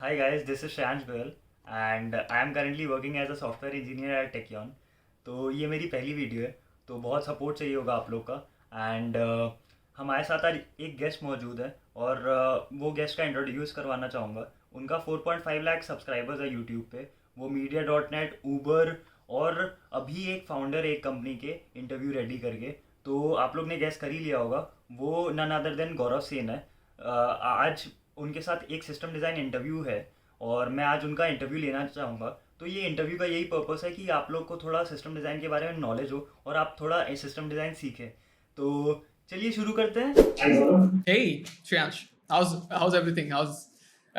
Hi guys, this is Shreyansh Goyal and I am currently working as a software engineer at Techion. तो ये मेरी पहली video है, तो बहुत सपोर्ट चाहिए होगा आप लोग का एंड हमारे साथ आज एक गेस्ट मौजूद है और वो गेस्ट का इंट्रोड्यूस करवाना चाहूँगा। उनका 4.5 लाख सब्सक्राइबर्स है यूट्यूब पे। वो मीडिया डॉट नेट ऊबर और अभी एक फाउंडर एक कंपनी के इंटरव्यू रेडी करके, तो आप लोग ने गेस कर ही लिया होगा, वो नन अदर देन गौरव सेन है। आज उनके साथ एक सिस्टम डिज़ाइन इंटरव्यू है और मैं आज उनका इंटरव्यू लेना चाहूँगा। तो ये इंटरव्यू का यही पर्पस है कि आप लोग को थोड़ा सिस्टम डिज़ाइन के बारे में नॉलेज हो और आप थोड़ा सिस्टम डिज़ाइन सीखें। तो चलिए शुरू करते हैं। Hey, Shreyansh, how's everything?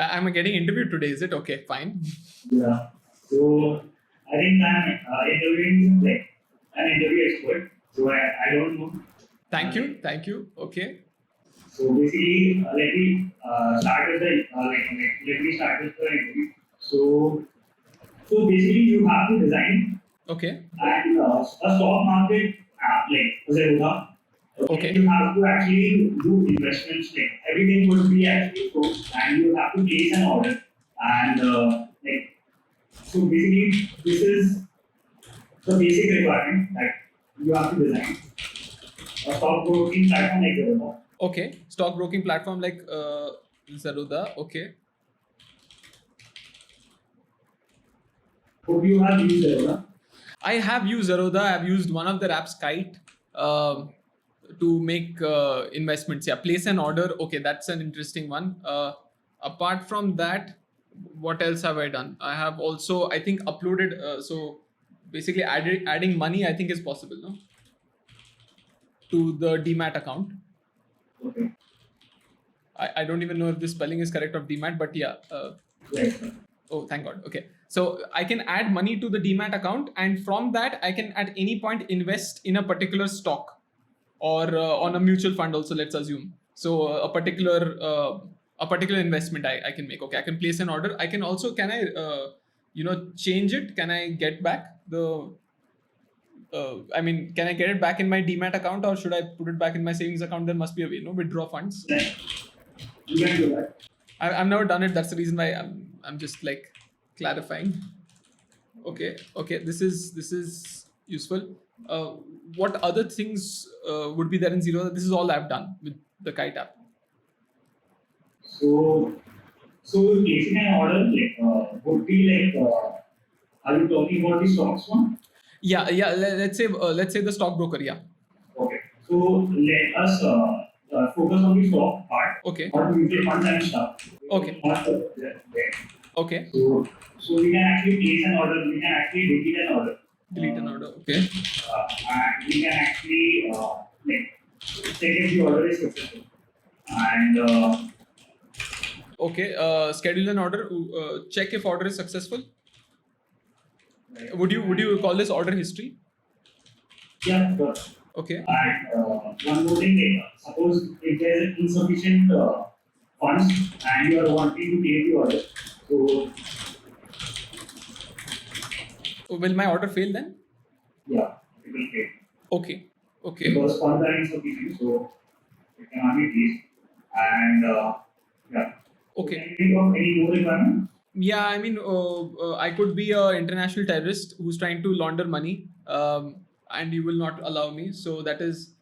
I'm getting interviewed today? Is it okay? Fine. Yeah. So I think I'm interviewing like an interview expert. So I don't know. Thank you. Okay. So basically, let me start with the let me start with the interview. So basically, you have to design Okay. and a stock market app like Zerodha. Okay. You have to actually do investments. Like everything would be actually pro, and you have to place an order and like so basically, this is the basic requirement that you have to design a stockbroking platform like Zerodha. Okay. Stockbroking platform like Zerodha. Okay. Hope you have used Zerodha. I have used Zerodha. I've used one of their apps, Kite, to make investments. Yeah, place an order. Okay, that's an interesting one. Apart from that, what else have I done? I have also, I think, uploaded. So basically, adding money, I think, is possible, no? To the Demat account. Okay. I don't even know if the spelling is correct of Demat, but yeah. Right. Oh, thank God. Okay. So I can add money to the Demat account, and from that, I can at any point invest in a particular stock or on a mutual fund also, let's assume. So a particular investment I can make. Okay, I can place an order. I can also, can I, change it? Can I get back can I get it back in my Demat account, or should I put it back in my savings account? There must be a way, no? Withdraw funds. Right. You can do that. I've never done it. That's the reason why I'm just like clarifying. Okay. This is useful. What other things would be there in Zero? This is all I've done with the Kite app. So placing an order like would be like are you talking about the stocks one? Yeah. Let's say the stockbroker. Yeah. Okay. So let us focus on the stock part. Okay. Or mutual funds and stuff. Okay. Not there. Okay. So we can actually place an order. We can actually delete an order. Delete an order. Okay. And we can actually check if the order is successful. And Okay. Schedule an order. Check if order is successful. Would you call this order history? yeah, of course. Okay. And one more thing, like, suppose if there is insufficient funds and you are wanting to take the order, so Will my order fail then? yeah, it will fail. Okay. Because funds are insufficient, so it cannot be placed. And yeah. Okay. Can you think of any more requirement? Yeah, I mean, I could be an international terrorist who's trying to launder money, and you will not allow me. So that is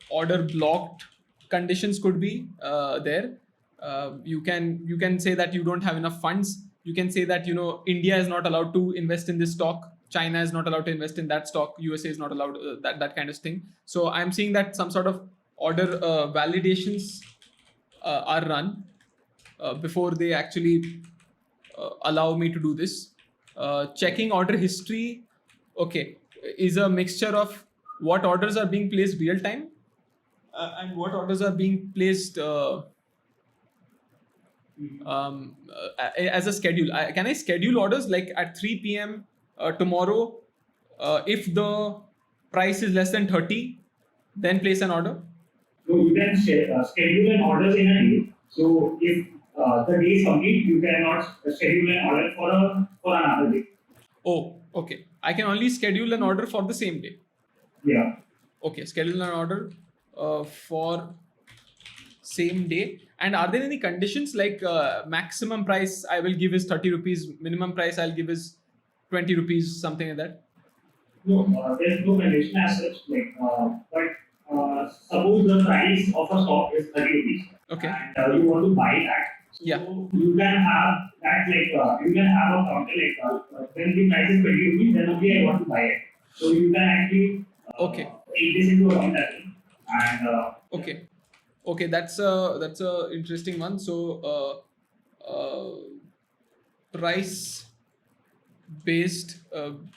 order blocked. Conditions could be there. You can say that you don't have enough funds. You can say that India is not allowed to invest in this stock. China is not allowed to invest in that stock. USA is not allowed that kind of thing. So I'm seeing that some sort of order validations are run before they actually allow me to do this. Checking order history, okay, is a mixture of what orders are being placed real time and what orders are being placed as a schedule. Can I schedule orders like at 3 p.m. Tomorrow? If the price is less than 30, then place an order. So you can schedule an order in a day. So if the day is complete, you cannot schedule an order for another day. Oh, okay. I can only schedule an order for the same day. Yeah. Okay, schedule an order for same day? And are there any conditions like maximum price I will give is 30 rupees, minimum price I'll give is 20 rupees, something like that? No, there's no condition as such. But suppose the price of a stock is 30 rupees, Okay. and you want to buy that. So Yeah. you can have that you can have a counter when the price is 20 rupees, then only I want to buy it. So you can actually Okay. take this into account as well. And Okay, that's a interesting one. So price based,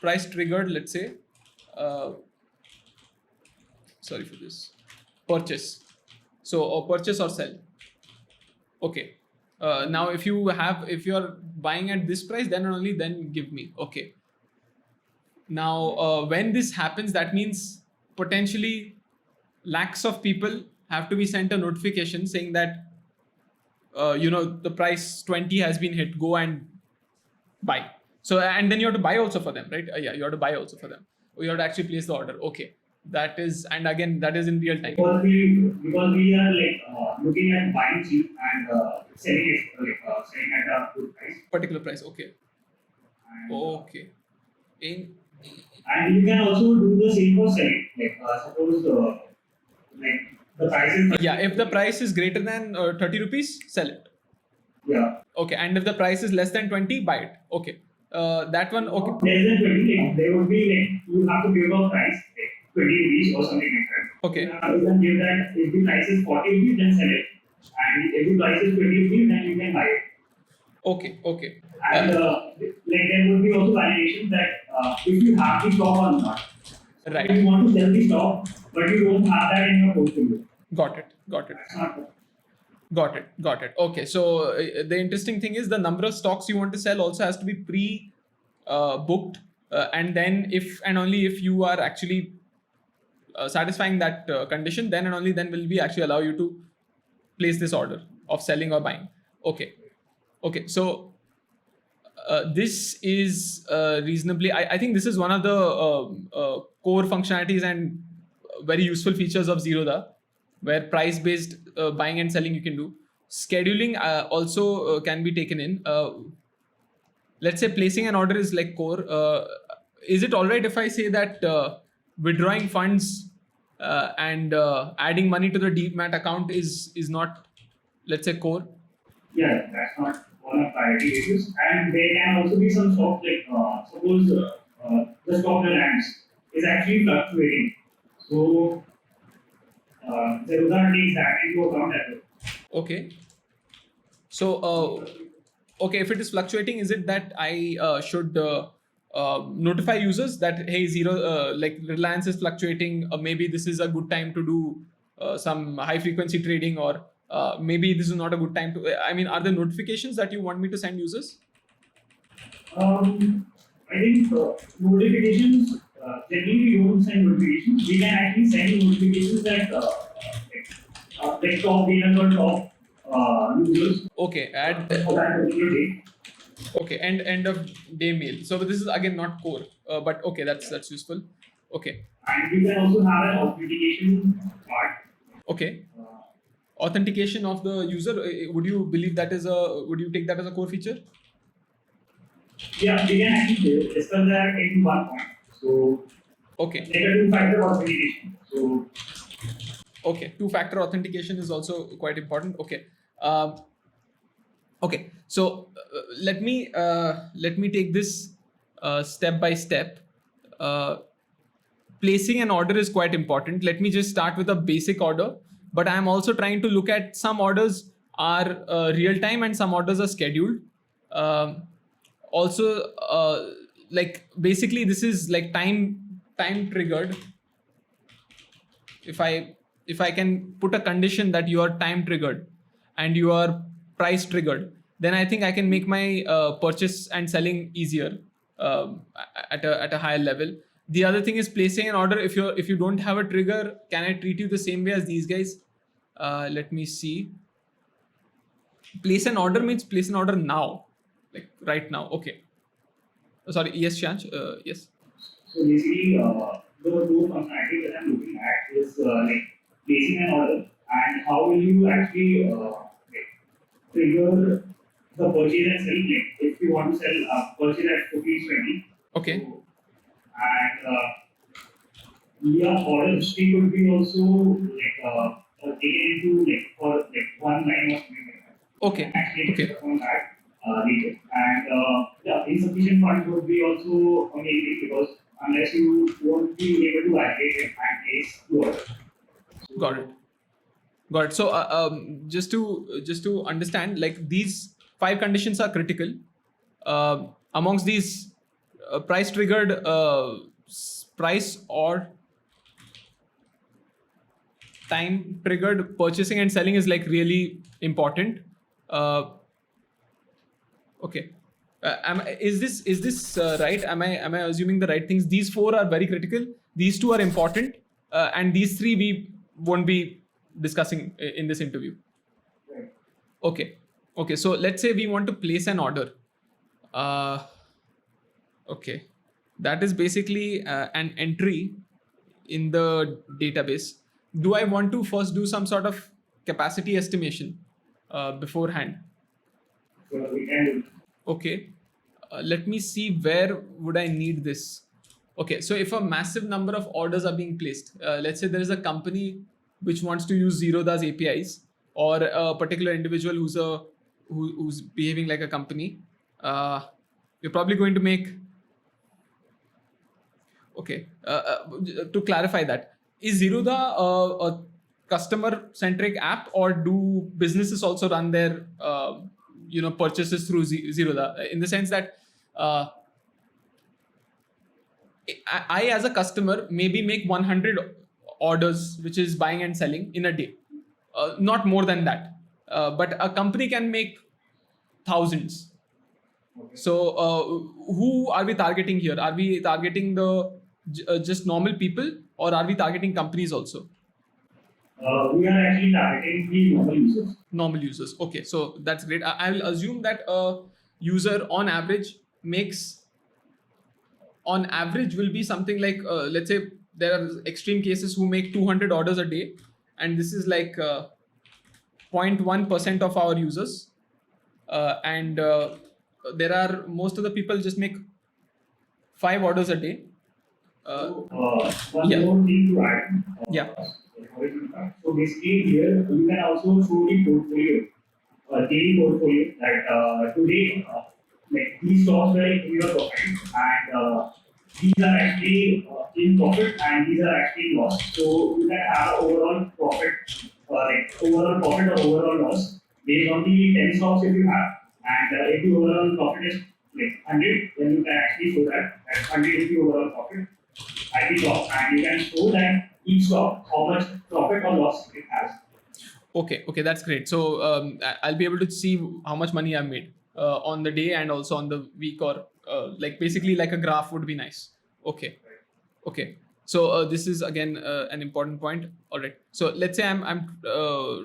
price triggered, let's say, sorry for this, purchase. So or purchase or sell. Okay. Now if you're buying at this price, then and only then give me. Okay. Now when this happens, that means potentially lakhs of people have to be sent a notification saying that the price 20 has been hit, go and buy. So and then you have to buy also for them, right? Yeah, you have to buy also for them, or you have to actually place the order. Okay, that is, and again, that is in real time. because we are looking at buying cheap and selling it selling at a good price. Particular price. Okay. And, Okay. and you can also do the same for selling. Suppose the price is Yeah, if the price is greater than 30 rupees, sell it. yeah. Okay, and if the price is less than 20, buy it. Okay. That one, okay. Less than 20, there would be you have to give a price 20 rupees or something like that. Okay. You can give that if the price is 40 rupees, then sell it. And if the price is 20 rupees, then you can buy it. Okay. And there would be also validation that if you have the stock or not. Right. You want to sell the stock, but you don't have that in your portfolio. Got it. That's not good. Got it. Okay, so the interesting thing is the number of stocks you want to sell also has to be pre-booked, and then if and only if you are actually satisfying that condition, then and only then will we actually allow you to place this order of selling or buying. Okay. So this is reasonably. I think this is one of the core functionalities and very useful features of Zerodha, where price-based buying and selling you can do. Scheduling also can be taken in. Let's say placing an order is like core. Is it all right if I say that withdrawing funds and adding money to the demat account is not, let's say, core? Yeah, that's not one of priority issues. And there can also be some stock suppose the stock reliance is actually fluctuating. So Zerodha takes that into account as well. Okay. So, if it is fluctuating, is it that I should notify users that, hey, Reliance is fluctuating, maybe this is a good time to do some high frequency trading, or maybe this is not a good time to, are there notifications that you want me to send users? I think notifications, generally we don't send notifications. We can actually send notifications that top gainers or top users. Okay, add. For that particular day. Okay, and end of day mail. So this is again not core, but okay, that's useful. Okay. And we can also have an authentication part. Okay. Authentication of the user. Would you believe that is would you take that as a core feature? Yeah, we can actually discuss that in one point. So, okay. Like a two-factor authentication. So, okay, two-factor authentication is also quite important. Okay. Okay. So let me take this step by step. Placing an order is quite important. Let me just start with a basic order, but I am also trying to look at some orders are real time and some orders are scheduled. Also, like basically this is like time triggered. If I can put a condition that you are time triggered and you are price triggered, then I think I can make my purchase and selling easier at a higher level. The other thing is placing an order. If you don't have a trigger, can I treat you the same way as these guys? Let me see. Place an order means place an order now, like right now. Okay. Sorry. Yes, Shreyansh. Yes. So basically, the two functionalities that I'm looking at is like placing an order and how will you actually trigger the purchase and sell link if you want to sell purchase at rupees 20. Okay. So, and yeah, order history could be also taken into for one line of payment. Okay. Actually, Okay. on that later. And the insufficient funds would be also amazing because unless you won't be able to allocate it and place the order. So, Got it. Got it. So just to understand, like these 5 conditions are critical. Amongst these, price triggered price or time triggered purchasing and selling is like really important. Okay. Is this right? Am I assuming the right things? These 4 are very critical. These 2 are important, and these 3 we won't be discussing in this interview. right. Okay. Okay. So let's say we want to place an order. Okay. That is basically an entry in the database. Do I want to first do some sort of capacity estimation beforehand? So we can do. Okay. Let me see where would I need this. Okay, so if a massive number of orders are being placed, let's say there is a company which wants to use Zerodha's APIs, or a particular individual who's behaving like a company, you're probably going to make. Okay, to clarify that, is Zerodha a customer-centric app, or do businesses also run their purchases through Zerodha? In the sense that I as a customer maybe make 100 orders, which is buying and selling in a day, not more than that. But a company can make thousands. Okay. So who are we targeting here? Are we targeting the just normal people, or are we targeting companies also? We are actually targeting the normal users. Normal users. Okay, so that's great. I will assume that a user on average will be something like, let's say there are extreme cases who make 200 orders a day, and this is like 0.1% of our users, and there are most of the people just make 5 orders a day. One Yeah. more thing to add. Yeah. So basically here you can also show the portfolio, daily portfolio that today these stocks were in your profit, and these are actually in profit and these are actually in loss. So you can have overall profit, overall profit or overall loss based on the 10 stocks if you have, and if the overall profit is 100, then you can actually show that 100 is the overall profit at the top, and you can show that each stock how much profit or loss it has. Okay, that's great. So I'll be able to see how much money I've made on the day and also on the week, or basically like a graph would be nice. Okay. So this is again an important point. All right. So let's say I'm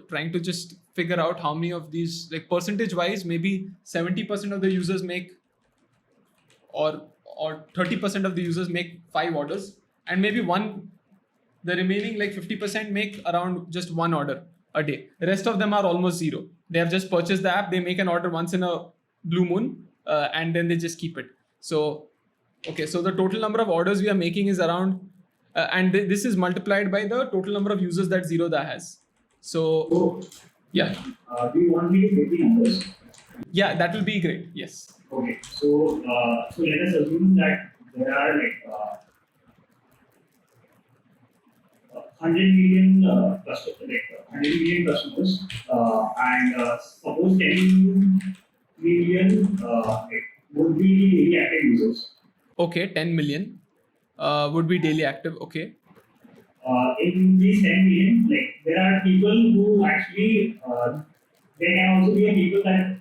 trying to just figure out how many of these, like percentage wise, maybe 70% of the users make, or 30% of the users make 5 orders, and maybe the remaining like 50% make around just 1 order a day. The rest of them are almost zero. They have just purchased the app. They make an order once in a blue moon, and then they just keep it. So, okay. So the total number of orders we are making is around, and this is multiplied by the total number of users that Zerodha has. So, yeah. Do you want me to get the numbers? Yeah, that will be great. Yes. Okay. So let us assume that there are 100 million customers, and suppose 10 million would be the daily active users. Okay, 10 million would be daily active. Okay. In these 10 million, there are people who actually, there can also be people that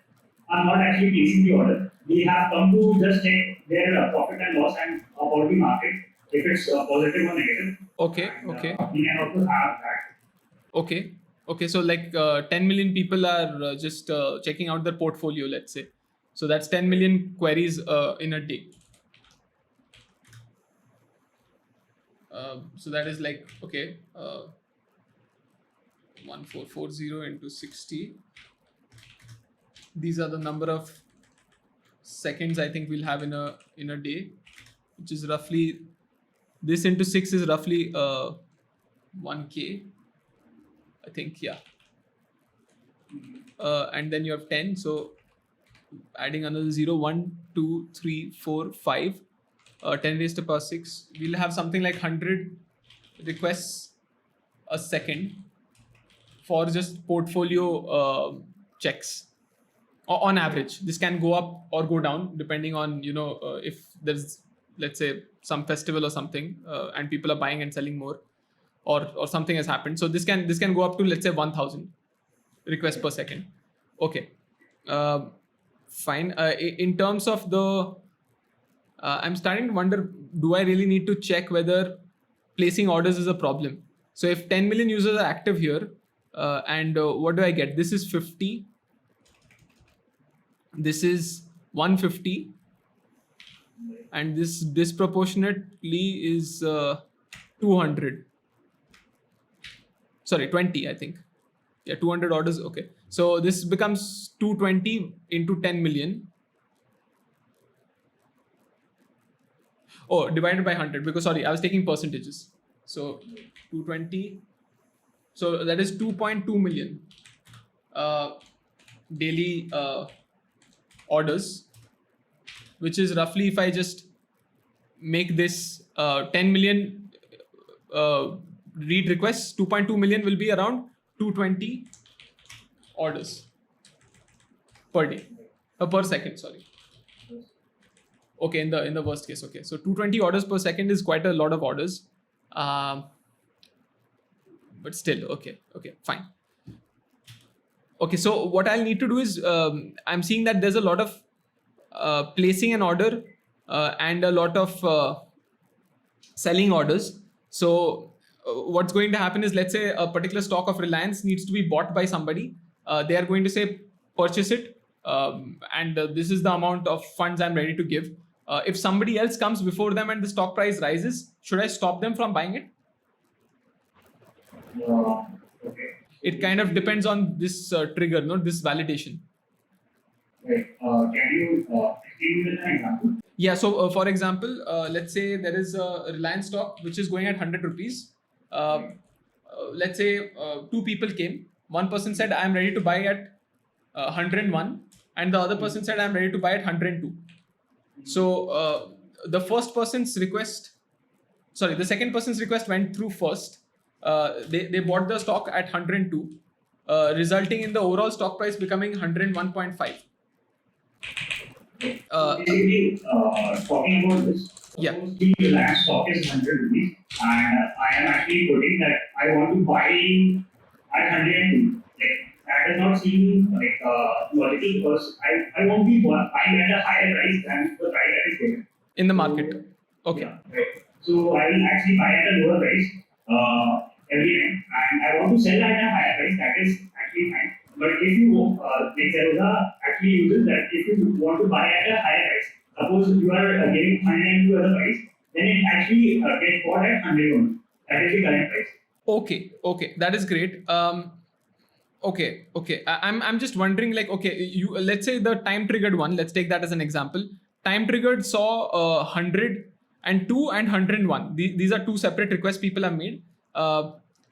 are not actually placing the order. They have come to just check their profit and loss and about the market, if it's positive or negative. Okay. We can also have that. Okay. So 10 million people are just checking out their portfolio, let's say. So that's 10 million queries in a day. So that is okay. 1440 into 60. These are the number of seconds I think we'll have in a day, which is roughly, this into 6 is roughly 1k, I think, yeah. And then you have 10, so adding another 0, 1, 2, 3, 4, 5, 10 raised to power 6, we'll have something like 100 requests a second for just portfolio checks. On average, this can go up or go down depending on, if there's, let's say, some festival or something, and people are buying and selling more, or something has happened. So this can go up to, let's say, 1000 requests per second. Okay, fine. In terms of the, I'm starting to wonder, do I really need to check whether placing orders is a problem? So if 10 million users are active here, and what do I get? This is 50. This is 150. And this disproportionately is 200. Sorry, 20, I think. Yeah, 200 orders. Okay. So this becomes 220 into 10 million. Oh, divided by 100, because sorry, I was taking percentages. So 220. So that is 2.2 million daily orders, which is roughly, if I just make this 10 million read requests, 2.2 million will be around 220 orders per day, per second, sorry. Okay, in the worst case. Okay, so 220 orders per second is quite a lot of orders, but still, okay, fine. Okay, so what I'll need to do is, I'm seeing that there's a lot of placing an order and a lot of selling orders. So what's going to happen is, let's say a particular stock of Reliance needs to be bought by somebody. They are going to say, purchase it, and this is the amount of funds I'm ready to give. If somebody else comes before them and the stock price rises, should I stop them from buying it? Okay. It kind of depends on this trigger, this validation. Right. Can you explain with an example? Yeah, so for example, let's say there is a Reliance stock which is going at 100 rupees. Let's say two people came. One person said, I'm ready to buy at 101, and the other person said, I'm ready to buy at 102. So the second person's request went through first. They bought the stock at 102, resulting in the overall stock price becoming 101.5. Basically, talking about this, Yeah. suppose the Reliance stock is 100 rupees, and I am actually putting that I want to buy at 102. That does not seem logical, because I won't be buying at a higher price than the price that is given In the market. Okay. Yeah, right. So I will actually buy at a lower price every time, and I want to sell at a higher price. That is actually fine. But if you, like Zerodha actually uses that, if you want to buy at a higher price, suppose you are giving 102 as a price, then it actually gets bought at 101. That is the current price. Okay, that is great. Okay. I'm just wondering, like, okay, let's say the time triggered one. Let's take that as an example. Time triggered saw 102 and 101. These are two separate requests people have made,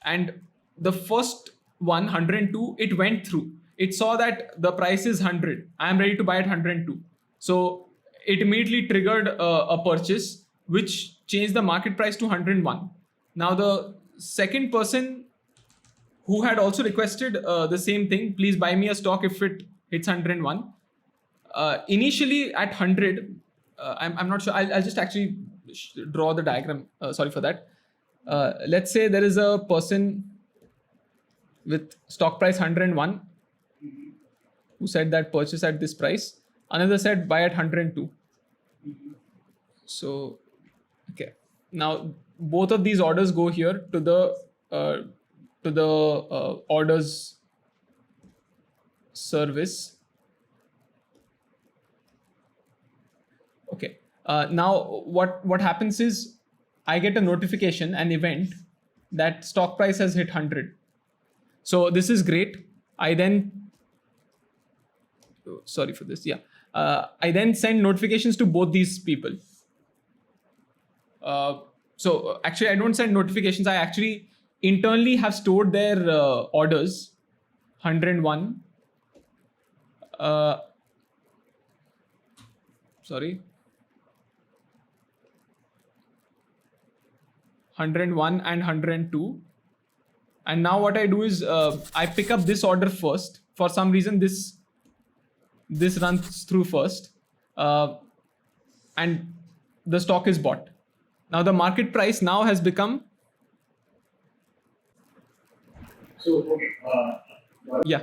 and the first one, 102, it went through. It saw that the price is 100. I am ready to buy at 102. So it immediately triggered a purchase, which changed the market price to 101. Now the second person who had also requested the same thing, please buy me a stock if it hits 101. Initially at 100, I'm not sure. I'll just actually draw the diagram. Sorry for that. Let's say there is a person with stock price 101 who said that purchase at this price. Another said buy at 102. So, okay. Now both of these orders go here to the orders service. Okay. Now what happens is, I get a notification, an event, that stock price has hit 100. So this is great. I then, sorry for this. Yeah. I then send notifications to both these people. So actually, I don't send notifications. I actually internally have stored their orders, 101. Sorry. 101 and 102. And now what I do is I pick up this order first. For some reason, this runs through first, and the stock is bought. Now the market price now has become, So, okay, yeah.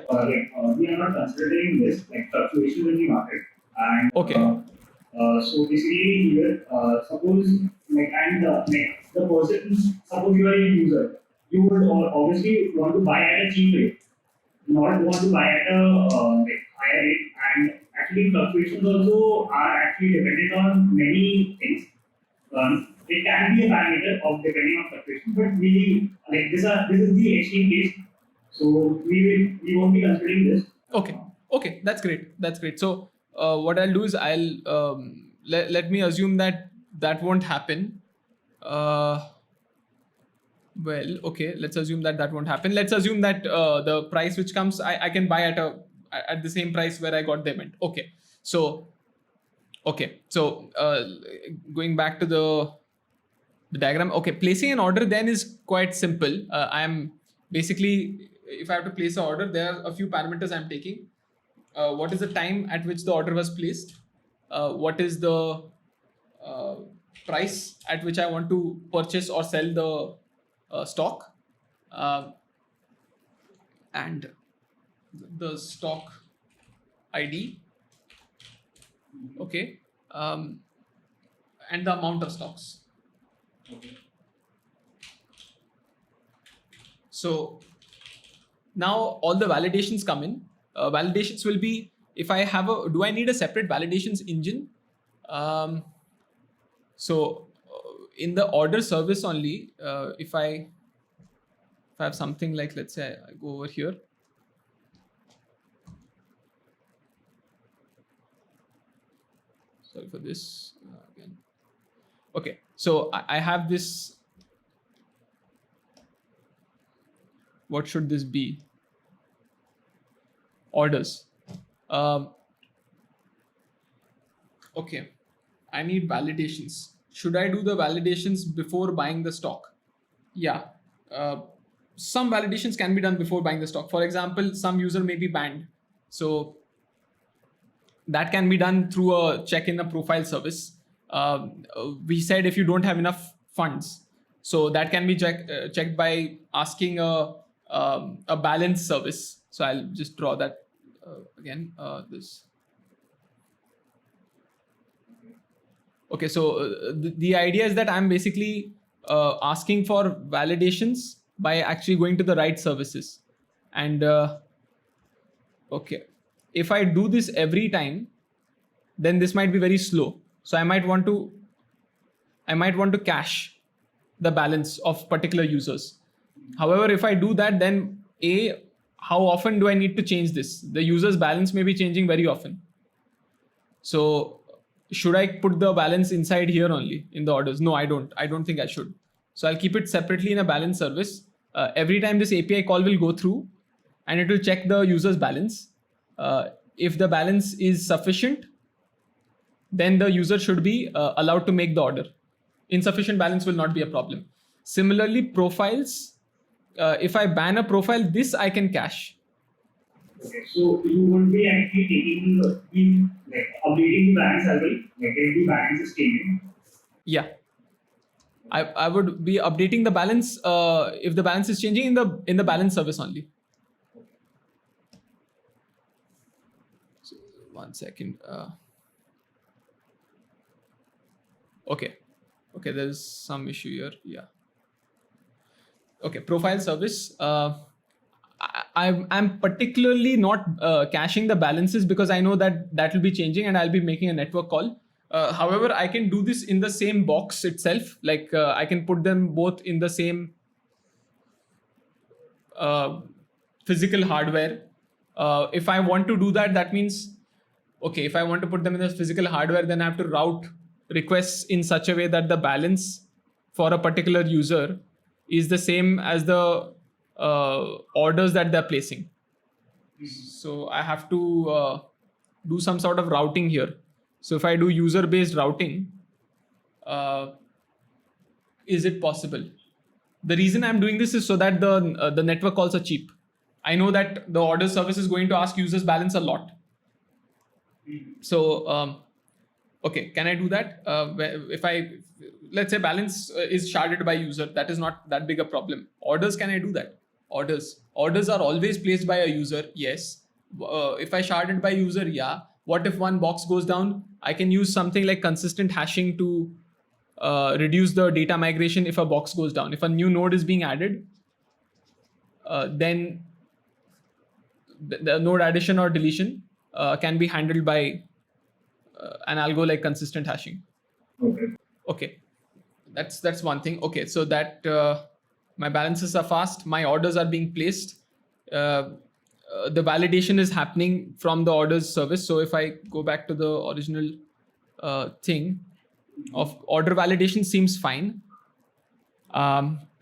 We are not considering this like fluctuations in the market. And Okay. so basically, here, suppose like the person, suppose you are a user, you would obviously want to buy at a cheap rate, not want to buy at a higher rate. And actually, fluctuations also are actually dependent on many things. It can be a parameter of depending on fluctuation, but we like this is the extreme case. So we won't be considering this. Okay, that's great. So what I'll do is I'll let me assume that won't happen. Well, okay, let's assume that won't happen. Let's assume that the price which comes, I can buy at the same price where I got the event. Okay, so going back to the diagram. Okay, placing an order then is quite simple. I am basically, if I have to place an order, there are a few parameters I'm taking. What is the time at which the order was placed? What is the price at which I want to purchase or sell the stock? And the stock ID. Okay. And the amount of stocks. Okay. So now all the validations come in. Validations will be, if I have do I need a separate validations engine? So in the order service only, if I have something like, let's say I go over here. Sorry for this again. Okay, so I have this. What should this be? Orders. Okay, I need validations. Should I do the validations before buying the stock? Yeah, some validations can be done before buying the stock. For example, some user may be banned, so that can be done through a check in a profile service. We said if you don't have enough funds, so that can be checked by asking a balance service. So I'll just draw that again. This. Okay, so the idea is that I'm basically asking for validations by actually going to the right services. And okay, if I do this every time, then this might be very slow. So I might want to cache the balance of particular users. However, if I do that, then how often do I need to change this? The user's balance may be changing very often. So should I put the balance inside here only in the orders? No, I don't think I should. So I'll keep it separately in a balance service. Every time this API call will go through and it will check the user's balance. If the balance is sufficient, then the user should be allowed to make the order. Insufficient balance will not be a problem. Similarly, profiles, if I ban a profile, this I can cache. Okay, so you would be actually taking updating the balance as well, like if the balance is changing. Yeah, I would be updating the balance if the balance is changing in the balance service only. So, 1 second. Okay, there's some issue here. Yeah. Okay, profile service. I'm particularly not caching the balances because I know that will be changing and I'll be making a network call. However, I can do this in the same box itself. Like I can put them both in the same physical hardware. If I want to do that, that means, okay, if I want to put them in the physical hardware, then I have to route requests in such a way that the balance for a particular user is the same as the orders that they're placing. So I have to do some sort of routing here. So if I do user-based routing, is it possible? The reason I'm doing this is so that the network calls are cheap. I know that the order service is going to ask users balance a lot. So, okay, can I do that? If let's say balance is sharded by user, that is not that big a problem. Orders, can I do that? Orders are always placed by a user. Yes. If I shard it by user, yeah. What if one box goes down? I can use something like consistent hashing to reduce the data migration if a box goes down. If a new node is being added, then the node addition or deletion can be handled by an algo like consistent hashing. Okay, that's one thing. Okay, so that my balances are fast, my orders are being placed. The validation is happening from the orders service. So if I go back to the original thing of order validation, seems fine.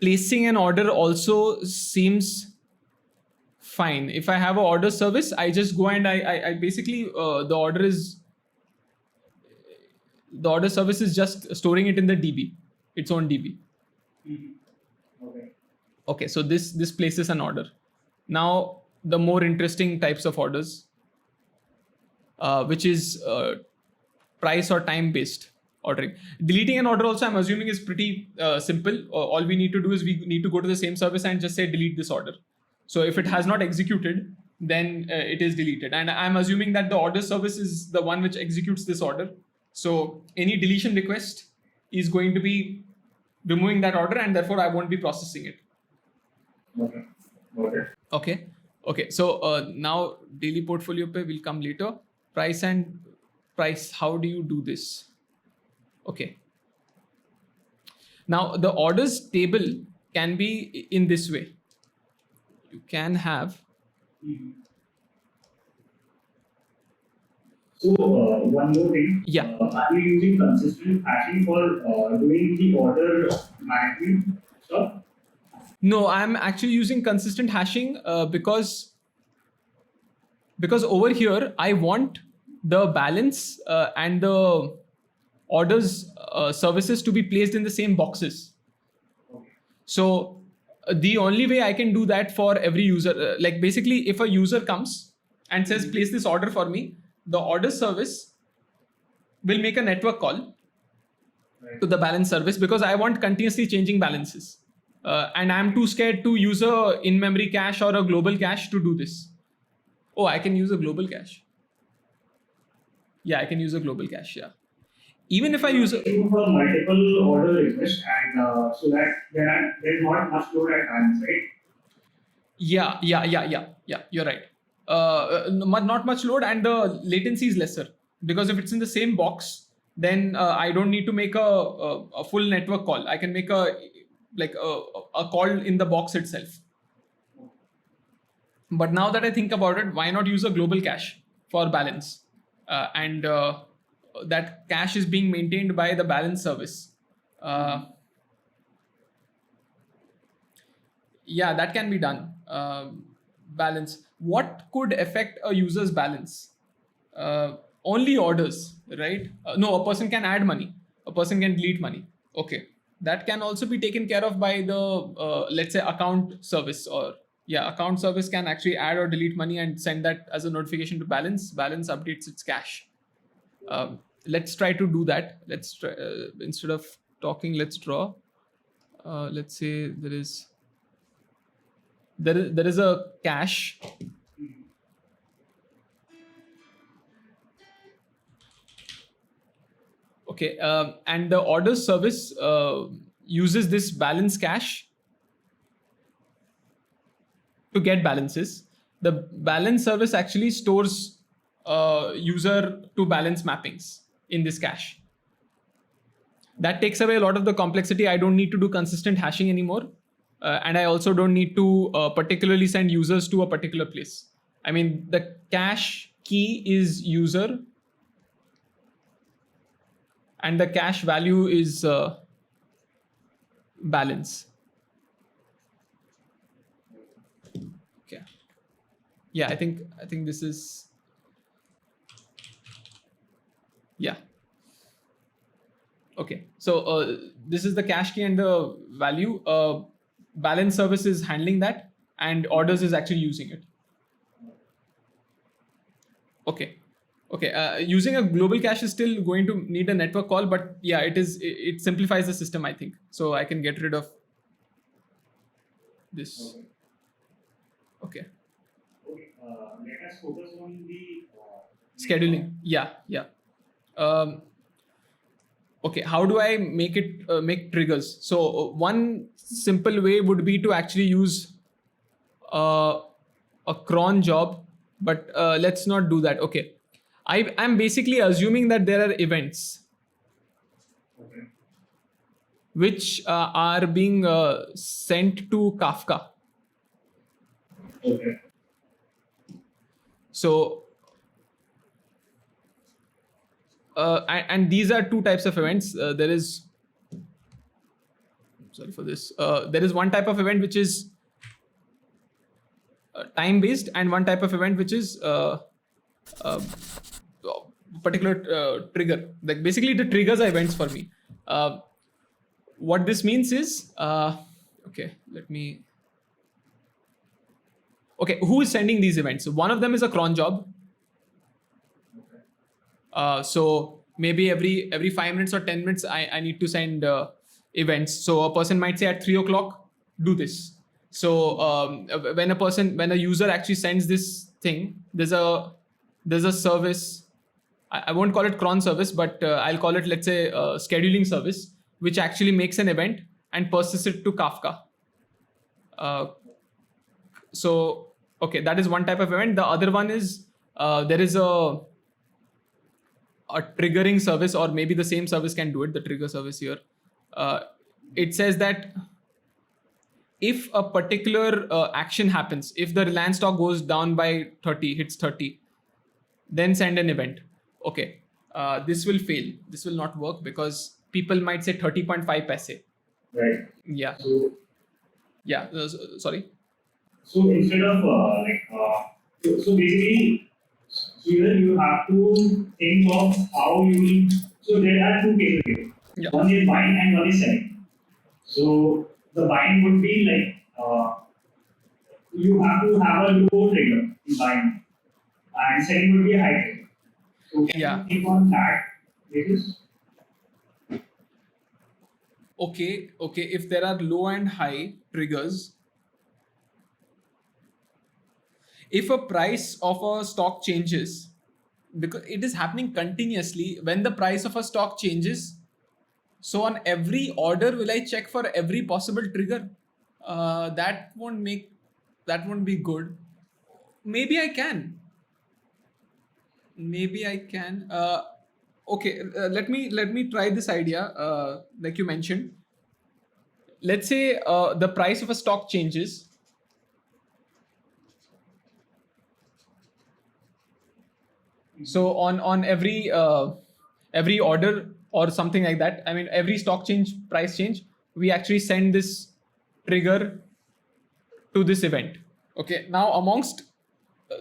Placing an order also seems fine. If I have an order service, I just go and I basically the order service is just storing it in the DB, its own DB. Okay, so this places an order. Now the more interesting types of orders, which is price or time based ordering. Deleting an order also, I'm assuming, is pretty simple. All we need to do is we need to go to the same service and just say delete this order. So if it has not executed, then it is deleted. And I'm assuming that the order service is the one which executes this order. So any deletion request is going to be removing that order, and therefore I won't be processing it. Okay. So now daily portfolio pay will come later. Price and price. How do you do this? Okay. Now the orders table can be in this way. You can have. So one more thing. Yeah. Are you using consistent hashing for doing the order management stuff? No, I'm actually using consistent hashing because over here I want the balance and the orders services to be placed in the same boxes. So the only way I can do that for every user, like basically if a user comes and says place this order for me, the order service will make a network call to the balance service because I want continuously changing balances. And I'm too scared to use a in-memory cache or a global cache to do this. Oh, I can use a global cache. Yeah, I can use a global cache. Yeah. Even if I use a multiple order requests, and so that there's not much load at times, right? Yeah. You're right. Not much load, and the latency is lesser because if it's in the same box, then I don't need to make a full network call. I can make a call in the box itself. But now that I think about it, why not use a global cache for balance? And that cache is being maintained by the balance service. Yeah, that can be done. Balance. What could affect a user's balance? Only orders, right? No, a person can add money. A person can delete money. Okay. That can also be taken care of by the, let's say, account service. Or account service can actually add or delete money and send that as a notification to balance. Balance updates its cache. Let's try to do that. Let's try, instead of talking, let's draw. Let's say there is a cache. Okay, and the order service uses this balance cache to get balances. The balance service actually stores user to balance mappings in this cache. That takes away a lot of the complexity. I don't need to do consistent hashing anymore. and I also don't need to particularly send users to a particular place. I mean, the cache key is user, and the cache value is balance. Okay. Yeah, I think this is, yeah. Okay, so this is the cache key and the value. Balance service is handling that, and orders is actually using it. Okay. Okay. Using a global cache is still going to need a network call, but yeah, it simplifies the system, I think. So I can get rid of this. Okay. Okay. Let us focus on the Scheduling. Yeah. Yeah. Okay, how do I make it make triggers? So one simple way would be to actually use a cron job, but let's not do that. Okay, I'm basically assuming that there are events Okay. which are being sent to Kafka. Okay. So and these are two types of events. There is, sorry for this. There is one type of event which is time based, and one type of event which is particular trigger. Like basically, the triggers are events for me. What this means is, okay, let me. Okay, who is sending these events? One of them is a cron job. So maybe every 5 minutes or 10 minutes, I need to send events. So a person might say at 3 o'clock, do this. So when a user actually sends this thing, there's a service. I won't call it cron service, but I'll call it, let's say, scheduling service, which actually makes an event and persists it to Kafka. So okay, that is one type of event. The other one is there is a triggering service, or maybe the same service can do it, the trigger service here. It says that if a particular action happens, if the Reliance stock goes down by 30, hits 30, then send an event. Okay, this will fail. This will not work because people might say 30.5 paise. Right. Yeah. So, yeah. Sorry. so instead of so basically, here you have to think of how you will. So there are two cases here. Yeah. One is buying and one is selling. So the buying would be like you have to have a low trigger in buying, and selling would be a high trigger. So can Yeah. you think on that basis? Okay. If there are low and high triggers, if a price of a stock changes, because it is happening continuously, when the price of a stock changes, so on every order, will I check for every possible trigger? That won't be good. Maybe I can. Okay, let me try this idea. Like you mentioned, let's say the price of a stock changes. So on every order or something like that, I mean every stock change, price change, we actually send this trigger to this event. Okay, now amongst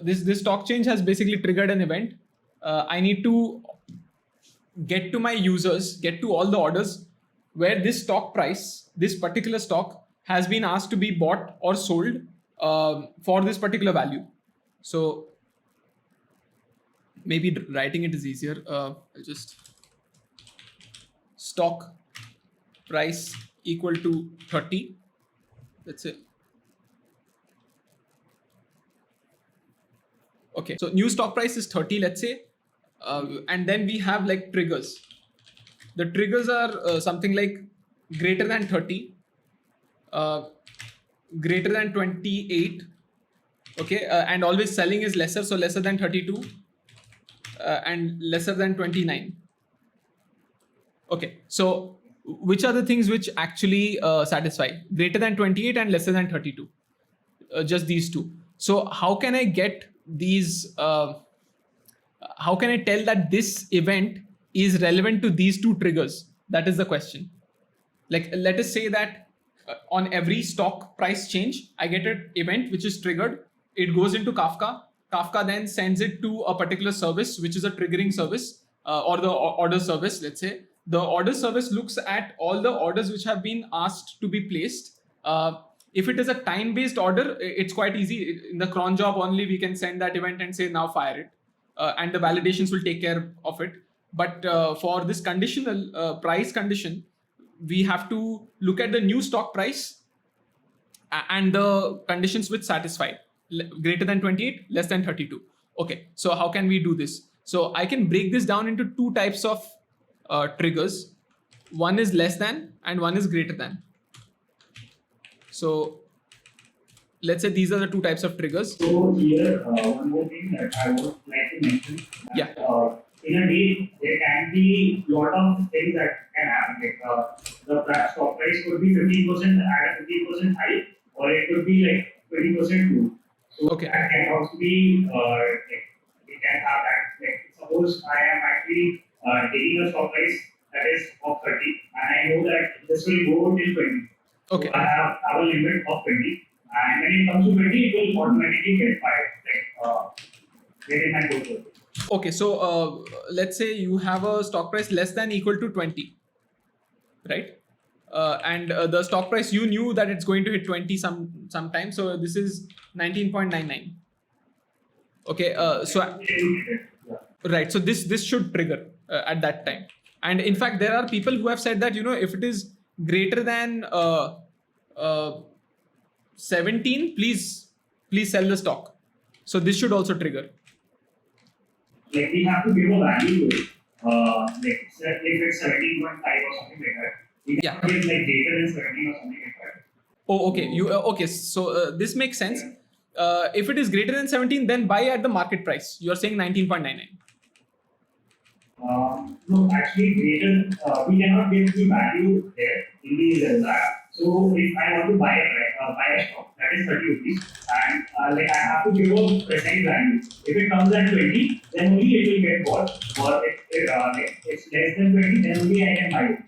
this stock change has basically triggered an event. I need to get to my users, get to all the orders where this stock price, this particular stock, has been asked to be bought or sold for this particular value. So maybe writing it is easier. I'll just stock price equal to 30. Let's say. Okay, so new stock price is 30, let's say. And then we have like triggers. The triggers are something like greater than 30, greater than 28. Okay, and always selling is lesser, so lesser than 32, and lesser than 29. Okay, so which are the things which actually satisfy greater than 28 and lesser than 32? Just these two. So how can I get these? How can I tell that this event is relevant to these two triggers? That is the question. Like, let us say that on every stock price change, I get an event which is triggered. It goes into Kafka. Kafka then sends it to a particular service, which is a triggering service, or the order service, let's say. The order service looks at all the orders which have been asked to be placed. If it is a time-based order, it's quite easy. In the cron job only, we can send that event and say, now fire it. And the validations will take care of it. But for this conditional price condition, we have to look at the new stock price and the conditions which satisfy greater than 28, less than 32. Okay, so how can we do this? So I can break this down into two types of triggers. One is less than and one is greater than. So let's say these are the two types of triggers. So here, one more thing that I would like to mention. Yeah. In a day, there can be a lot of things that can happen. Like the stock price could be 15% at a 15% high, or it could be like 20% low. So Okay. that can also be like it can have that. Like suppose I am actually taking a stock price that is of 30, and I know that this will go till 20. Okay. So I have a limit of 20, and when it comes to 20, it will automatically get fired. Like within my portfolio. Okay, so let's say you have a stock price less than equal to 20, right? And the stock price, you knew that it's going to hit 20 sometime. So this is 19.99. Okay, right. So this should trigger at that time. And in fact, there are people who have said that, if it is greater than 17, please sell the stock. So this should also trigger. Like we have to give a value to it. Like if it's 17.5 or something like that, we Yeah. can give like greater than 17 or something like that. Oh, okay. Okay. So this makes sense. If it is greater than 17, then buy at the market price. You're saying 19.99. No, actually, greater. We cannot give the value there in the Zerodha. So if I want to buy a stock that is 30 rupees, and like I have to give a precise value. If it comes at 20, then only it will get bought. Or if it's less than 20, then only I can buy it.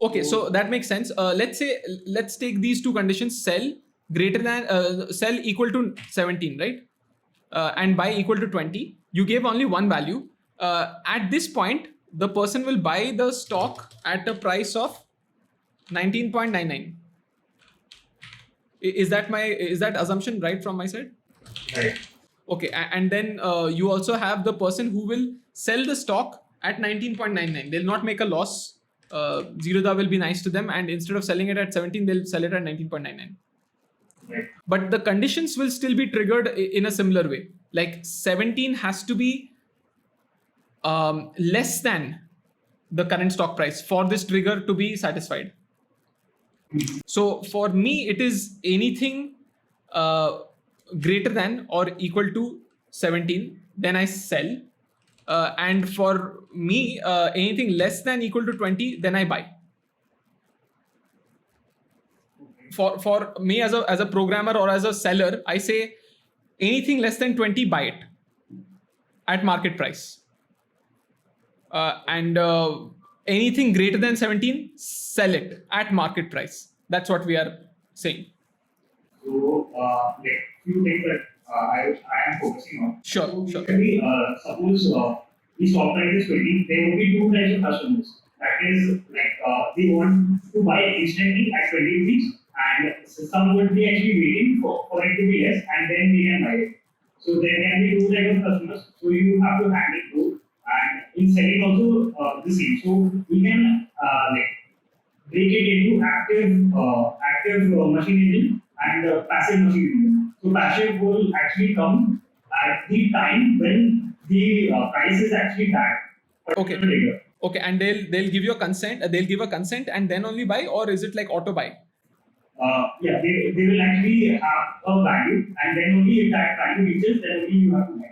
Okay, so that makes sense. Let's take these two conditions: sell equal to 17, right? And buy equal to 20. You gave only one value. At this point, the person will buy the stock at a price of 19.99. Is that assumption right from my side? Right. Okay, and then you also have the person who will sell the stock at 19.99. They'll not make a loss. Zerodha will be nice to them, and instead of selling it at 17, they'll sell it at 19.99. Right. But the conditions will still be triggered in a similar way. Like 17 has to be less than the current stock price for this trigger to be satisfied. So for me, it is anything greater than or equal to 17, then I sell. And for me, anything less than equal to 20, then I buy. For me as a programmer or as a seller, I say anything less than 20, buy it at market price. And anything greater than 17, sell it at market price. That's what we are saying. So, like few things that I am focusing on. Sure. Basically, suppose the stock price is 20, there will be two types of customers. That is, like they want to buy instantly at 20 rupees, and some would be actually waiting for it to be less, and then they can buy it. So there can be two types of customers. So you have to handle both. And in selling also the same. So we can like break it into active machine engine and passive machine engine. So passive will actually come at the time when the price is actually tagged. Okay, and they'll give you a consent. They'll give a consent and then only buy, or is it like auto buy? Yeah, they will actually have a value, and then only if that value reaches, then only you have to buy.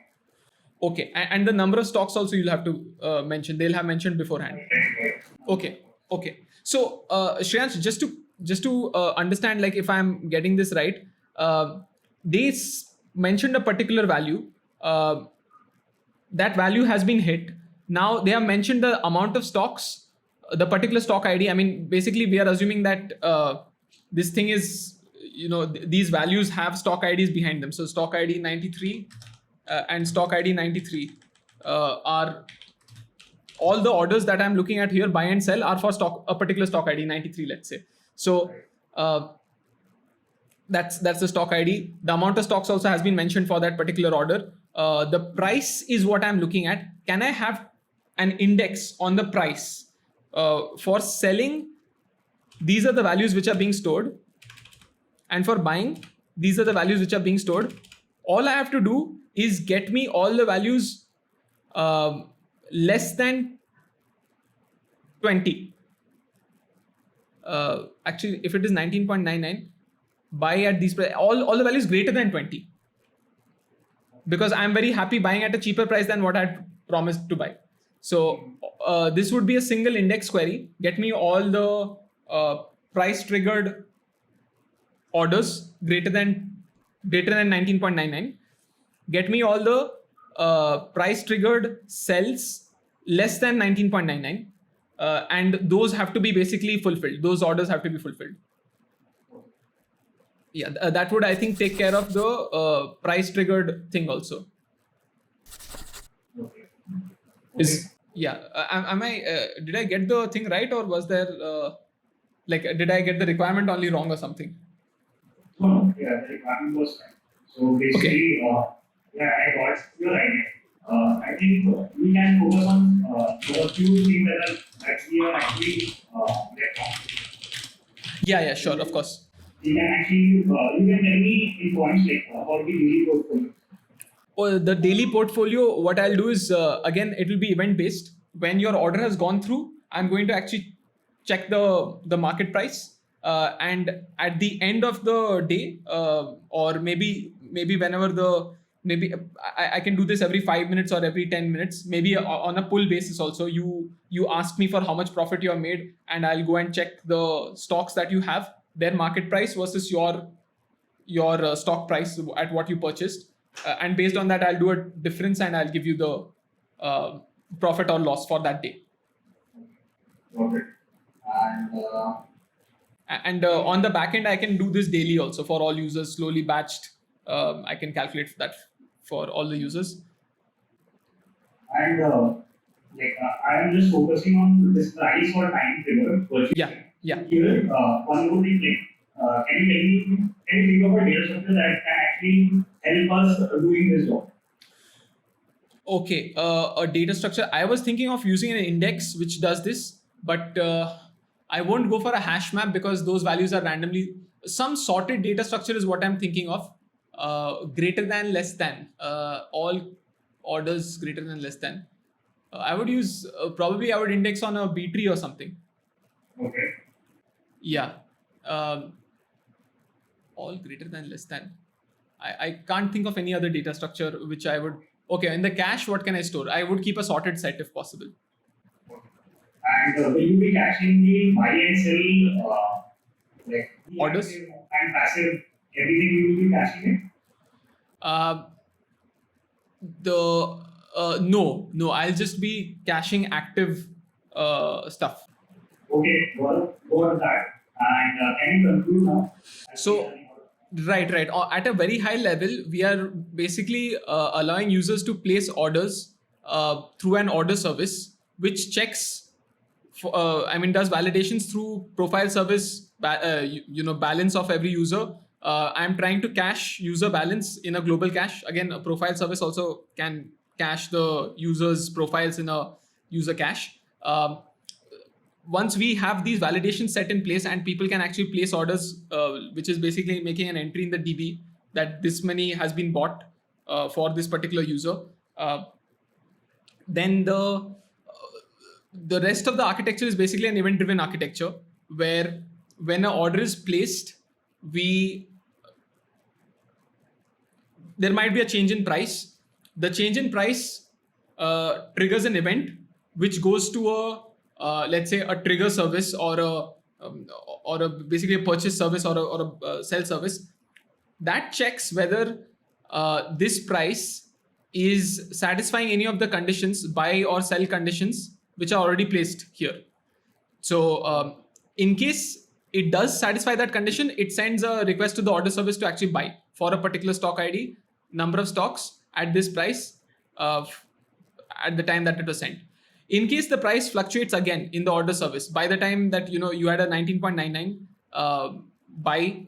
Okay, and the number of stocks also you'll have to mention. They'll have mentioned beforehand. Okay, Okay. So Shreyansh, just to understand, like if I'm getting this right, they mentioned a particular value. That value has been hit. Now they have mentioned the amount of stocks, the particular stock ID. I mean, basically, we are assuming that this thing is, these values have stock IDs behind them. So stock ID 93 and stock ID 93 are all the orders that I'm looking at here, buy and sell, are for a particular stock ID 93, let's say. So uh, that's the stock ID. The amount of stocks also has been mentioned for that particular order. The price is what I'm looking at. Can I have an index on the price for selling? These are the values which are being stored, and for buying, these are the values which are being stored. All I have to do is get me all the values less than 20. Actually, if it is 19.99, buy at these price, all the values greater than 20, because I'm very happy buying at a cheaper price than what I promised to buy. So this would be a single index query. Get me all the price triggered orders greater than 19.99. Get me all the price triggered cells less than 19.99. And those have to be basically fulfilled. Those orders have to be fulfilled. Yeah, that would, I think, take care of the price triggered thing also. Okay. Am I? Did I get the thing right, or was there did I get the requirement only wrong or something? No, yeah, the requirement was fine. So basically, yeah, I got your idea. I think we can focus on the few things that we are actually get wrong. Yeah, sure, of course. You can actually, you can tell me in points like about the daily portfolio. The daily portfolio, what I'll do is, again, it will be event based. When your order has gone through, I'm going to actually check the market price. And at the end of the day, or maybe whenever I can do this every 5 minutes or every 10 minutes, maybe on a pull basis also. You ask me for how much profit you have made, and I'll go and check the stocks that you have, their market price versus your stock price at what you purchased. And based on that, I'll do a difference and I'll give you the profit or loss for that day. Got it. And on the back end, I can do this daily also for all users, slowly batched. I can calculate that for all the users. And I am just focusing on this price or time trigger. Yeah. Here, one more thing, can you think of a data structure that can actually help us doing this job? Okay, a data structure. I was thinking of using an index which does this, but I won't go for a hash map because those values are randomly. Some sorted data structure is what I'm thinking of. Greater than, less than, all orders greater than, less than. I would use, probably I would index on a B tree or something. Okay. Yeah. All greater than, less than. I can't think of any other data structure which I would. Okay, in the cache, what can I store? I would keep a sorted set if possible. And will you be caching the buy and sell orders and passive? Everything you will be caching it? No, I'll just be caching active stuff. Okay, well, go on that. And can you conclude now? So, right. At a very high level, we are basically allowing users to place orders through an order service, which checks, does validations through profile service, balance of every user. I'm trying to cache user balance in a global cache. Again, a profile service also can cache the user's profiles in a user cache. Once we have these validations set in place and people can actually place orders, which is basically making an entry in the DB that this many has been bought for this particular user, then the rest of the architecture is basically an event-driven architecture where when an order is placed, there might be a change in price. The change in price triggers an event which goes to let's say a trigger service or a basically a purchase service or a sell service, that checks whether this price is satisfying any of the conditions, buy or sell conditions, which are already placed here. So in case it does satisfy that condition, it sends a request to the order service to actually buy for a particular stock ID, number of stocks at this price at the time that it was sent. In case the price fluctuates again in the order service, by the time that you had a 19.99 buy,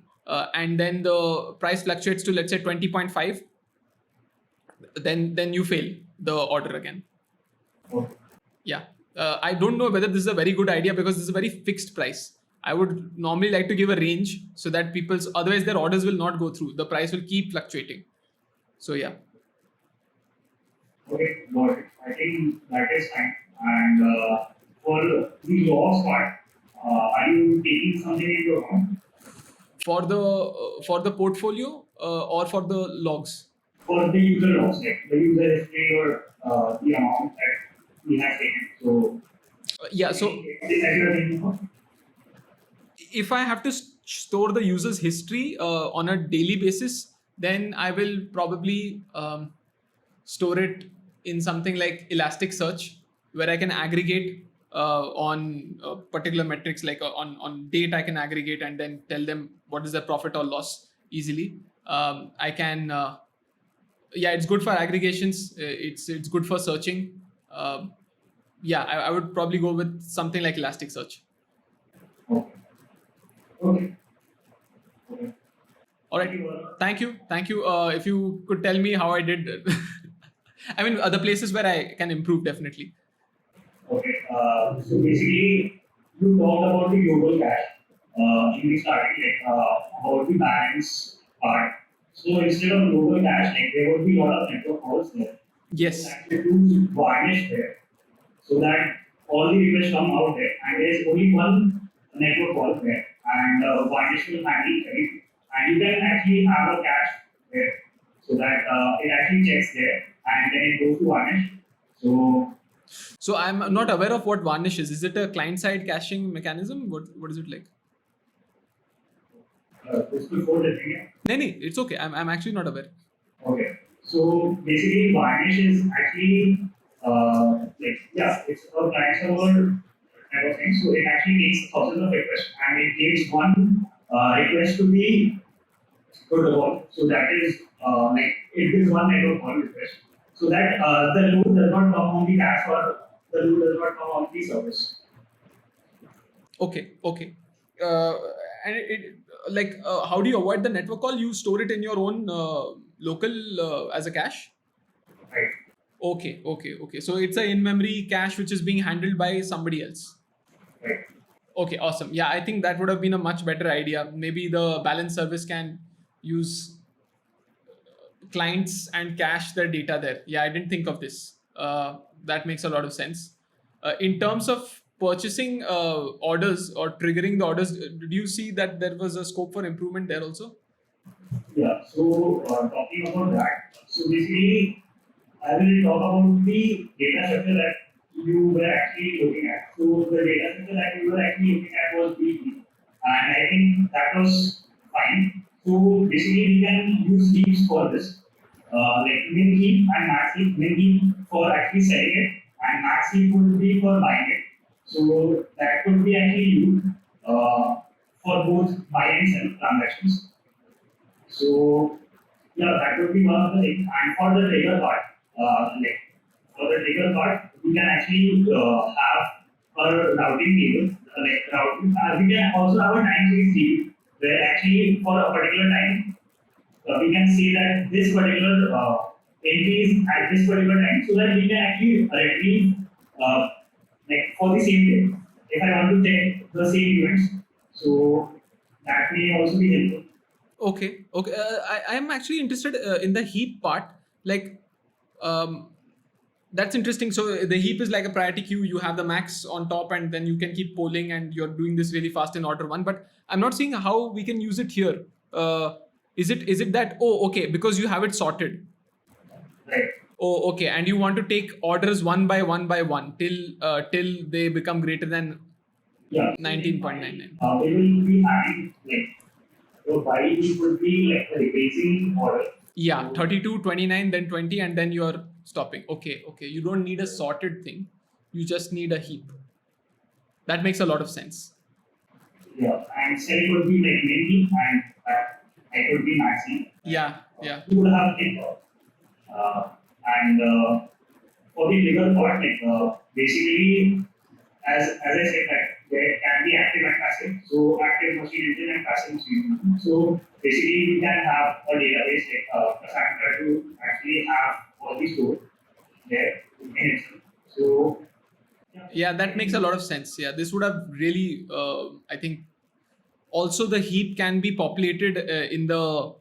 and then the price fluctuates to, let's say, 20.5, then you fail the order again. Okay. Yeah. I don't know whether this is a very good idea because this is a very fixed price. I would normally like to give a range so that otherwise their orders will not go through. The price will keep fluctuating. So yeah. Okay, got it. I think that is fine. And for the logs part, are you taking something into account For the portfolio or for the logs? for the user logs, like the user history or the amount that we have taken? So Yeah. So is that you are thinking of? if I have to store the user's history on a daily basis, then I will probably store it in something like Elasticsearch, where I can aggregate on particular metrics, like on date I can aggregate and then tell them what is the profit or loss easily. I can, yeah, it's good for aggregations. It's good for searching. Yeah, I would probably go with something like Elasticsearch. Okay. Okay. Okay. All right. Thank you. If you could tell me how I did, I mean, other places where I can improve, definitely. Okay. So basically, you talked about the global cache in the starting, like about the balance part. So instead of global cache, like there would be a lot of network calls there. Yes. Actually, do varnish there, so that all the requests come out there, and there is only one network call there, and varnish will handle everything. And you can actually have a cache there, so that it actually checks there, and then it goes to varnish. So I'm not aware of what varnish is. Is it a client-side caching mechanism? What is it like? This before the thing. No, it's okay. I'm actually not aware. Okay. So basically, varnish is actually like, yeah, it's a client server type of thing. So it actually takes thousands of requests and it gives one request to the protocol. So that is like it gives one network call request. So that the load does not come on the cache or the load does not come on the service. Okay. And how do you avoid the network call? You store it in your own local as a cache? Right. Okay. So it's a in-memory cache which is being handled by somebody else. Right. Okay, awesome. Yeah, I think that would have been a much better idea. Maybe the balance service can use clients and cache their data there. Yeah, I didn't think of this. That makes a lot of sense. In terms of purchasing orders or triggering the orders, did you see that there was a scope for improvement there also? Yeah. So talking about that, so basically, I will talk about the data structure that you were actually looking at. So the data structure that you were actually looking at was BP, and I think that was fine. So basically, we can use heaps for this, like min heap and max heap. Min heap for actually selling it, and max heap would be for buying it. So that could be actually used for both buy and sell transactions. So yeah, that would be one of the things. And for the trigger part, like for the trigger part, we can actually have a routing table, like routing. We can also have a time series table where actually for a particular time, we can say that this particular entry is at this particular time, so that we can actually retrieve like for the same day. If I want to check the same events, so that may also be helpful. Okay. I'm actually interested in the heap part. Like, that's interesting. So the heap is like a priority queue. You have the max on top, and then you can keep polling, and you're doing this really fast in order one. But I'm not seeing how we can use it here. Is it that? Oh, okay, because you have it sorted. Right. Oh, okay. And you want to take orders one by one till they become greater than Yeah. 19.99. They will be having like the while it would be like a replacing order. Yeah, 32, 29, then 20, and then you're stopping. Okay. You don't need a sorted thing. You just need a heap. That makes a lot of sense. Yeah, and sell would be like many, and I could be maximum. Yeah. You would have it. And for the bigger part, like basically, as I said, that there can be active and passive. So active machine engine and passive machine engine. So basically, we can have a database like a factor to actually have all the stored there in Excel. So Yeah, that makes a lot of sense. Yeah, this would have really, I think, also the heap can be populated in the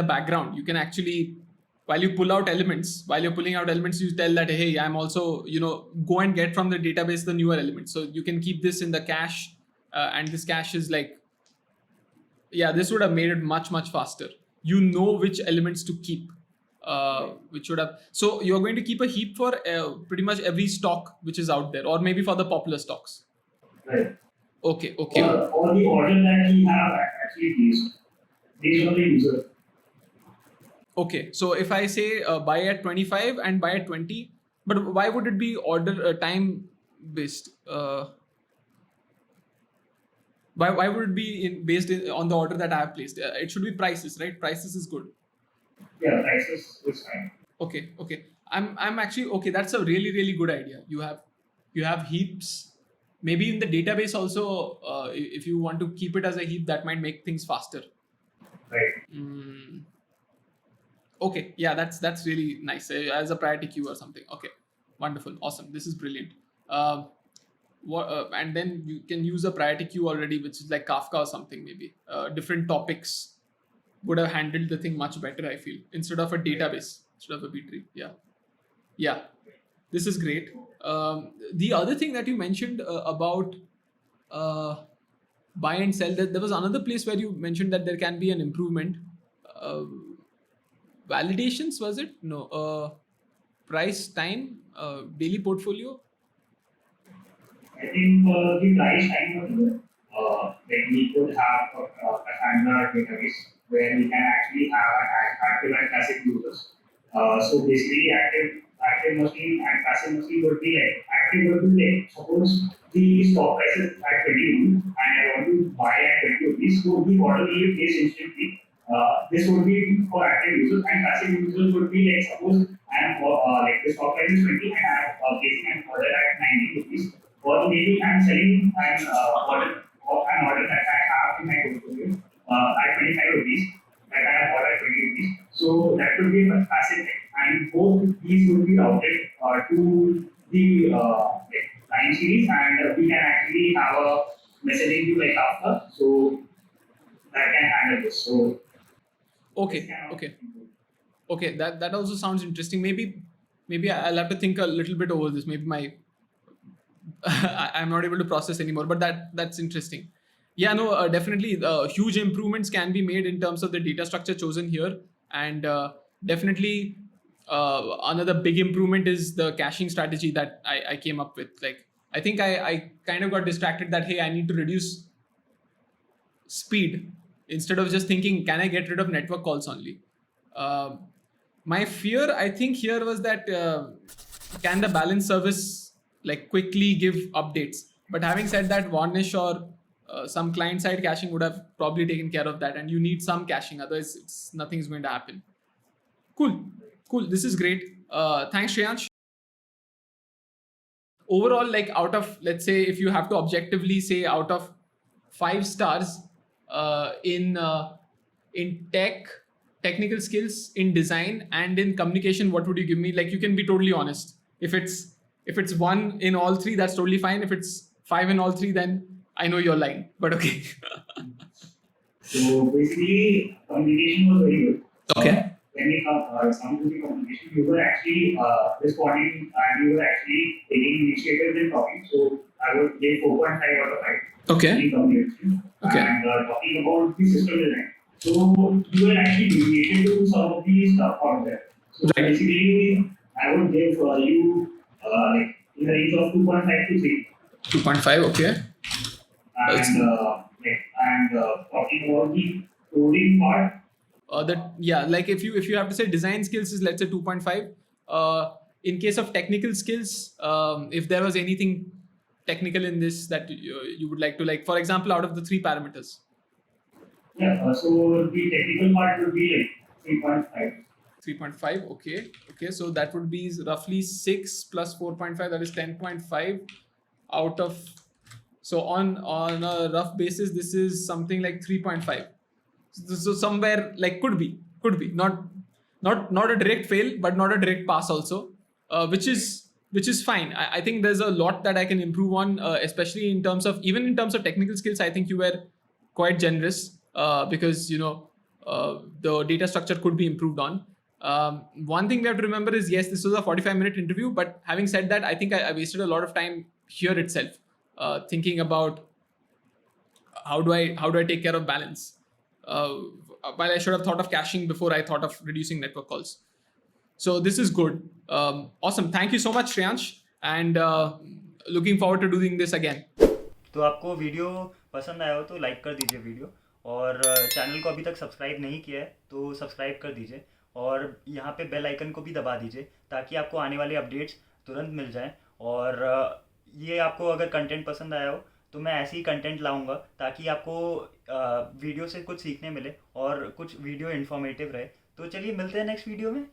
background. You can actually, while you're pulling out elements, you tell that, hey, I'm also, go and get from the database the newer elements. So you can keep this in the cache, and this cache is like, yeah, this would have made it much faster. You know which elements to keep. Which would have, so you're going to keep a heap for pretty much every stock which is out there, or maybe for the popular stocks. right. Okay. Or the order that we have actually based on the user. Okay, so if I say buy at 25 and buy at 20, but why would it be order time based? Why would it be based on the order that I have placed? It should be prices, right? Prices is good. Yeah, prices is fine. Okay. I'm actually okay. That's a really good idea. You have heaps. Maybe in the database also, if you want to keep it as a heap, that might make things faster. Right. Okay, yeah, that's really nice as a priority queue or something. Okay, wonderful, awesome. This is brilliant. And then you can use a priority queue already, which is like Kafka or something. Maybe different topics would have handled the thing much better, I feel, instead of a database, instead of a B tree. Yeah. This is great. The other thing that you mentioned about buy and sell, that there was another place where you mentioned that there can be an improvement. Validations, was it? No. Price, time, daily portfolio. I think the price time was good. Like we could have a standard database where we can actually have active and passive users. So basically, active machine and passive machine would be like active would be like suppose the stock price is at 20 and I want to buy at 20 rupees, so the order will be placed instantly. This would be for active users, and passive users would be like suppose I am like the stock price is 20 and I am placing an order at 90 rupees, or maybe I am selling an order that I have in my portfolio at 25 rupees, that I have ordered 20 rupees. So that would be a passive thing, and both these would be routed to the time series, and we can actually have a messaging queue like after, so that can handle this. So Okay, that also sounds interesting. Maybe I'll have to think a little bit over this. Maybe I'm not able to process anymore, but that's interesting. Yeah, no, definitely huge improvements can be made in terms of the data structure chosen here, and definitely another big improvement is the caching strategy that I came up with. Like, I think I kind of got distracted that, hey, I need to reduce speed instead of just thinking, can I get rid of network calls only? My fear, I think, here was that can the balance service like quickly give updates? But having said that, Varnish or some client-side caching would have probably taken care of that, and you need some caching, otherwise nothing's going to happen. Cool. This is great. Thanks, Shreyansh. Overall, like out of, let's say, if you have to objectively say out of 5 stars in technical skills, in design, and in communication, what would you give me? Like, you can be totally honest. If it's 1 in all 3, that's totally fine. If it's 5 in all 3, then I know you're lying. But okay. So basically, communication was very good. Okay. When we come to the communication, you were actually responding and you were actually taking initiatives and talking. So I would give 4.5 out of 5 Okay. in communication. Okay. And talking about the system design. So you were actually deviating to some of the stuff out there. So basically, I would give you like in the range of 2.5 to 3. 2.5, okay. And talking about the coding part, That yeah, like if you have to say design skills is, let's say, 2.5. In case of technical skills, if there was anything technical in this that you would like to, like, for example, out of the three parameters. yeah. So the technical part would be like 3.5. 3.5, okay, so that would be roughly 6 plus 4.5, that is 10.5 out of, so on a rough basis this is something like 3.5. So somewhere, like, could be not a direct fail, but not a direct pass also, which is fine. I think there's a lot that I can improve on, especially in terms of, even in terms of technical skills. I think you were quite generous, because the data structure could be improved on. One thing we have to remember is, yes, this was a 45-minute interview, but having said that, I think I wasted a lot of time here itself, thinking about how do I take care of balance, uh, while I should have thought of caching before I thought of reducing network calls. So this is good. Awesome. Thank you so much, Shreyansh, and looking forward to doing this again. तो आपको video पसंद आया हो तो like कर दीजिए video, और channel को अभी तक सब्सक्राइब नहीं किया है तो सब्सक्राइब कर दीजिए, और यहाँ पे बेल आइकन को भी दबा दीजिए ताकि आपको आने वाले अपडेट्स तुरंत मिल जाएं। और ये आपको अगर कंटेंट पसंद आया हो तो मैं ऐसे ही कंटेंट लाऊंगा ताकि आपको वीडियो से कुछ सीखने मिले और कुछ वीडियो इन्फॉर्मेटिव रहे। तो चलिए मिलते हैं नेक्स्ट वीडियो में।